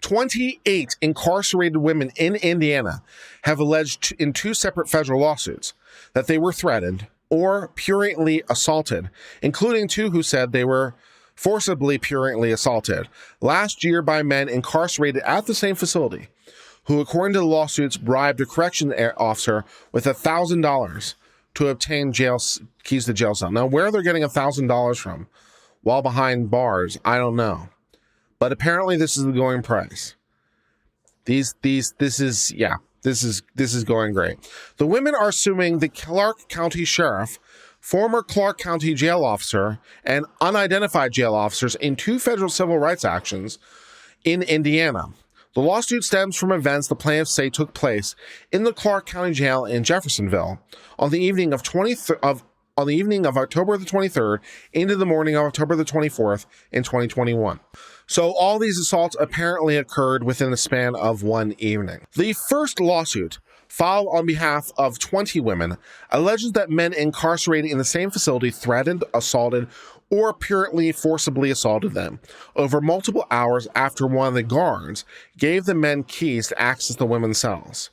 28 incarcerated women in Indiana have alleged in 2 separate federal lawsuits that they were threatened or purulently assaulted, including 2 who said they were forcibly purulently assaulted last year by men incarcerated at the same facility, who, according to the lawsuits, bribed a corrections officer with $1,000 to obtain keys to jail cell. Now, where they're getting $1,000 from while behind bars, I don't know. But apparently this is the going price. This is going great. The women are suing the Clark County Sheriff, former Clark County jail officer, and unidentified jail officers in 2 federal civil rights actions in Indiana. The lawsuit stems from events the plaintiffs say took place in the Clark County Jail in Jeffersonville on the evening of October the 23rd into the morning of October the 24th in 2021. So all these assaults apparently occurred within the span of one evening. The first lawsuit, filed on behalf of 20 women, alleges that men incarcerated in the same facility threatened, assaulted, or purulently forcibly assaulted them over multiple hours after one of the guards gave the men keys to access the women's cells.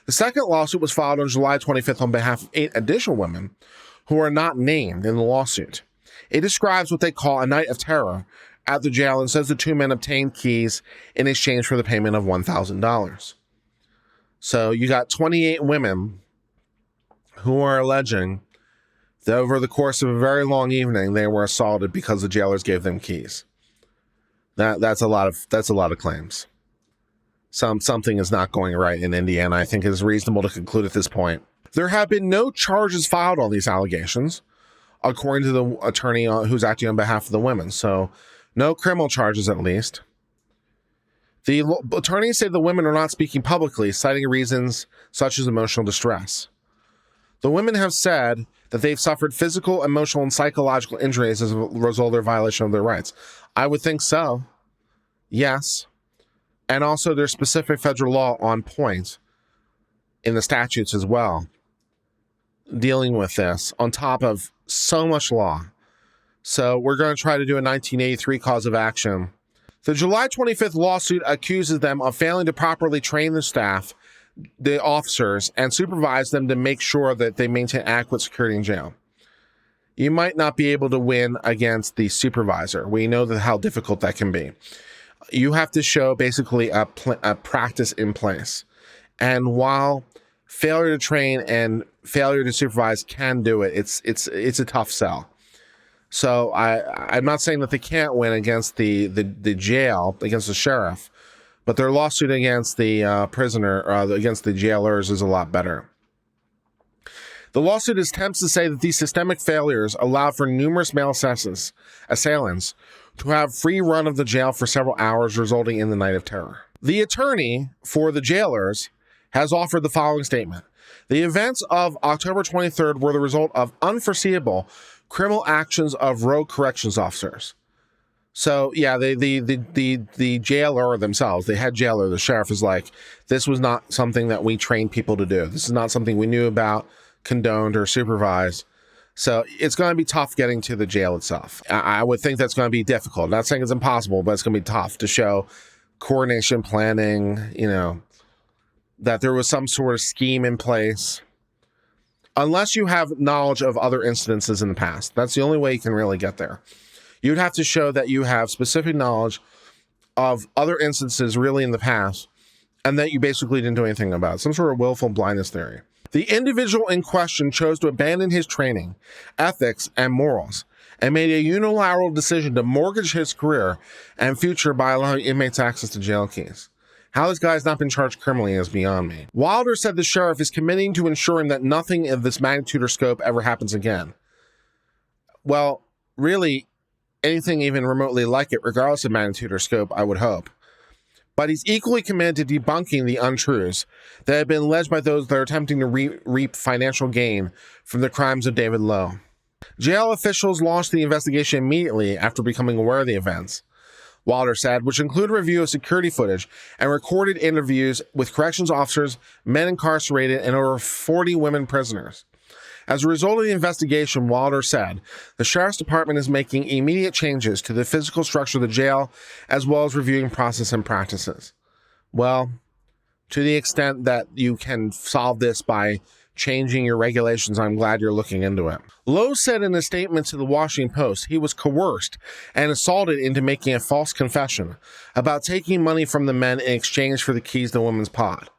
The second lawsuit was filed on July 25th on behalf of 8 additional women who are not named in the lawsuit. It describes what they call a night of terror at the jail and says the 2 men obtained keys in exchange for the payment of $1,000. So you got 28 women who are alleging that over the course of a very long evening, they were assaulted because the jailers gave them keys. That's a lot of claims. Something is not going right in Indiana. I think it is reasonable to conclude at this point. There have been no charges filed on these allegations, according to the attorney who's acting on behalf of the women. So no criminal charges, at least. The attorneys say the women are not speaking publicly, citing reasons such as emotional distress. The women have said that they've suffered physical, emotional, and psychological injuries as a result of their violation of their rights. I would think so. Yes. And also there's specific federal law on point in the statutes as well, dealing with this on top of so much law. So we're going to try to do a 1983 cause of action. The July 25th lawsuit accuses them of failing to properly train the staff, the officers, and supervise them to make sure that they maintain adequate security in jail. You might not be able to win against the supervisor. We know how difficult that can be. You have to show basically a practice in place. And while failure to train and failure to supervise can do it, it's a tough sell. So I'm not saying that they can't win against the jail, against the sheriff, but their lawsuit against the prisoner, against the jailers, is a lot better. The lawsuit attempts to say that these systemic failures allowed for numerous male assailants to have free run of the jail for several hours, resulting in the night of terror. The attorney for the jailers has offered the following statement. The events of October 23rd were the result of unforeseeable criminal actions of rogue corrections officers. So yeah, the jailer themselves, the head jailer, the sheriff, is like, this was not something that we trained people to do. This is not something we knew about, condoned, or supervised. So it's going to be tough getting to the jail itself. I would think that's going to be difficult. I'm not saying it's impossible, but it's going to be tough to show coordination, planning, that there was some sort of scheme in place. Unless you have knowledge of other incidences in the past. That's the only way you can really get there. You'd have to show that you have specific knowledge of other instances really in the past, and that you basically didn't do anything about it. Some sort of willful blindness theory. The individual in question chose to abandon his training, ethics, and morals, and made a unilateral decision to mortgage his career and future by allowing inmates access to jail keys. How this guy has not been charged criminally is beyond me. Wilder said the sheriff is committing to ensuring that nothing of this magnitude or scope ever happens again. Well, really, anything even remotely like it, regardless of magnitude or scope, I would hope. But he's equally committed to debunking the untruths that have been alleged by those that are attempting to reap financial gain from the crimes of David Lowe. Jail officials launched the investigation immediately after becoming aware of the events, Wilder said, which include a review of security footage and recorded interviews with corrections officers, men incarcerated, and over 40 women prisoners. As a result of the investigation, Wilder said, the Sheriff's Department is making immediate changes to the physical structure of the jail, as well as reviewing process and practices. Well, to the extent that you can solve this by changing your regulations, I'm glad you're looking into it. Lowe said in a statement to the Washington Post he was coerced and assaulted into making a false confession about taking money from the men in exchange for the keys to the women's pod.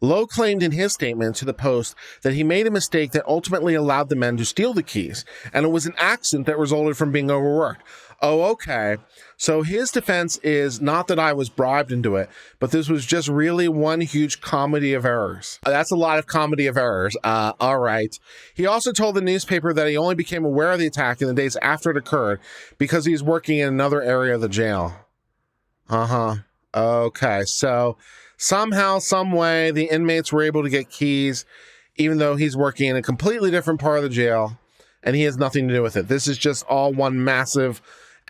Lowe claimed in his statement to the Post that he made a mistake that ultimately allowed the men to steal the keys, and it was an accident that resulted from being overworked. Oh, okay. So his defense is not that I was bribed into it, but this was just really one huge comedy of errors. That's a lot of comedy of errors. All right. He also told the newspaper that he only became aware of the attack in the days after it occurred because he was working in another area of the jail. Okay. So somehow, some way, the inmates were able to get keys, even though he's working in a completely different part of the jail, and he has nothing to do with it. This is just all one massive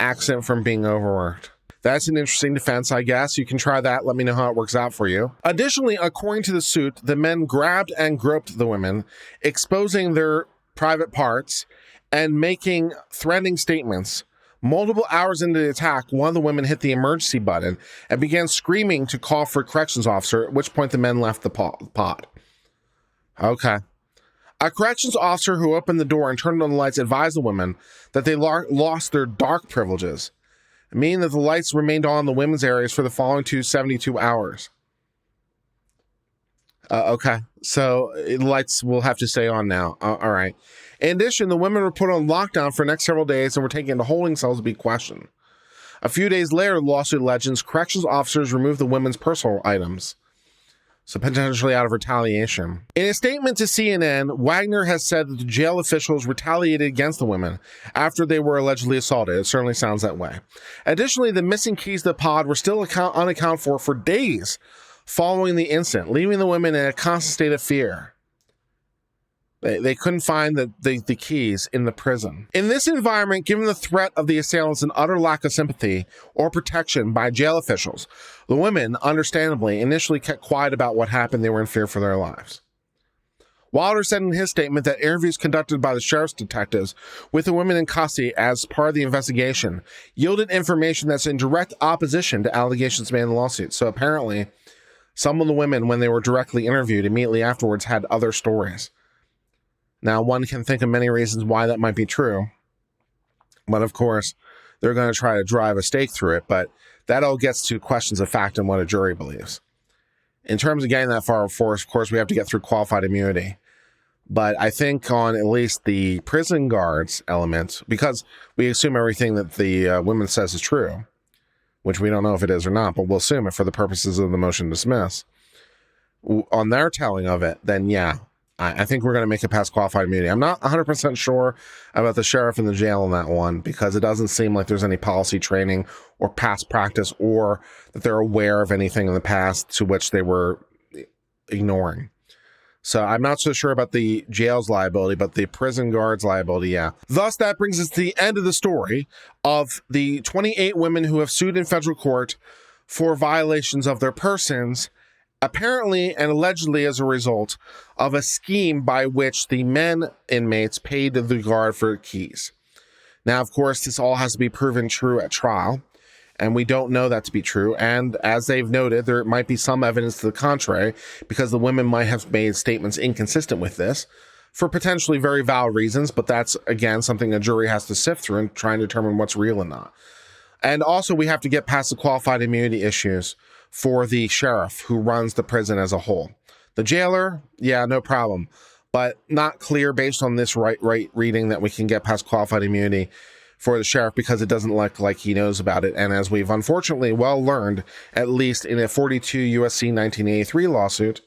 accident from being overworked. That's an interesting defense, I guess. You can try that. Let me know how it works out for you. Additionally, according to the suit, the men grabbed and groped the women, exposing their private parts and making threatening statements. Multiple hours into the attack, one of the women hit the emergency button and began screaming to call for a corrections officer, at which point the men left the pod. Okay. A corrections officer who opened the door and turned on the lights advised the women that they lost their dark privileges, meaning that the lights remained on in the women's areas for the following 72 hours. Okay, so the lights will have to stay on now. All right. In addition, the women were put on lockdown for the next several days and were taken into holding cells to be questioned. A few days later, the lawsuit alleges corrections officers removed the women's personal items, so potentially out of retaliation. In a statement to CNN, Wagner has said that the jail officials retaliated against the women after they were allegedly assaulted. It certainly sounds that way. Additionally, the missing keys to the pod were still unaccounted for days following the incident, leaving the women in a constant state of fear. They couldn't find the keys in the prison. In this environment, given the threat of the assailants and utter lack of sympathy or protection by jail officials, the women, understandably, initially kept quiet about what happened. They were in fear for their lives. Wilder said in his statement that interviews conducted by the sheriff's detectives with the women in custody as part of the investigation yielded information that's in direct opposition to allegations made in the lawsuit. So apparently, some of the women, when they were directly interviewed immediately afterwards, had other stories. Now, one can think of many reasons why that might be true, but of course, they're going to try to drive a stake through it, but that all gets to questions of fact and what a jury believes. In terms of getting that far, of course, we have to get through qualified immunity, but I think on at least the prison guards element, because we assume everything that the woman says is true, which we don't know if it is or not, but we'll assume it for the purposes of the motion to dismiss, on their telling of it, then yeah, I think we're going to make it past qualified immunity. I'm not 100% sure about the sheriff and the jail on that one, because it doesn't seem like there's any policy training or past practice, or that they're aware of anything in the past to which they were ignoring. So I'm not so sure about the jail's liability, but the prison guard's liability, yeah. Thus, that brings us to the end of the story of the 28 women who have sued in federal court for violations of their persons, apparently and allegedly as a result of a scheme by which the men inmates paid the guard for keys. Now, of course, this all has to be proven true at trial, and we don't know that to be true. And as they've noted, there might be some evidence to the contrary, because the women might have made statements inconsistent with this for potentially very valid reasons, but that's, again, something a jury has to sift through and try and determine what's real and not. And also, we have to get past the qualified immunity issues for the sheriff who runs the prison as a whole. The jailer, yeah, no problem, but not clear based on this right reading that we can get past qualified immunity for the sheriff, because it doesn't look like he knows about it. And as we've unfortunately well learned, at least in a 42 USC 1983 lawsuit,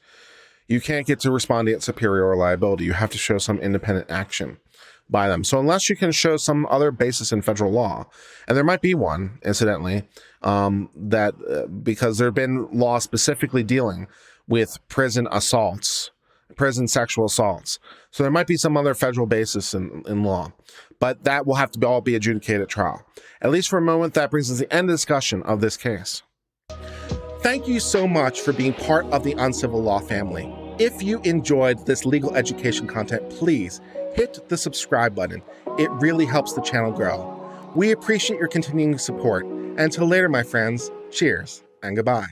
you can't get to respondeat superior liability. You have to show some independent action by them. So unless you can show some other basis in federal law, and there might be one, incidentally, because there have been laws specifically dealing with prison assaults, prison sexual assaults. So there might be some other federal basis in law, but that will have to all be adjudicated at trial. At least for a moment, that brings us to the end of discussion of this case. Thank you so much for being part of the Uncivil Law family. If you enjoyed this legal education content, please hit the subscribe button. It really helps the channel grow. We appreciate your continuing support. Until later, my friends, cheers and goodbye.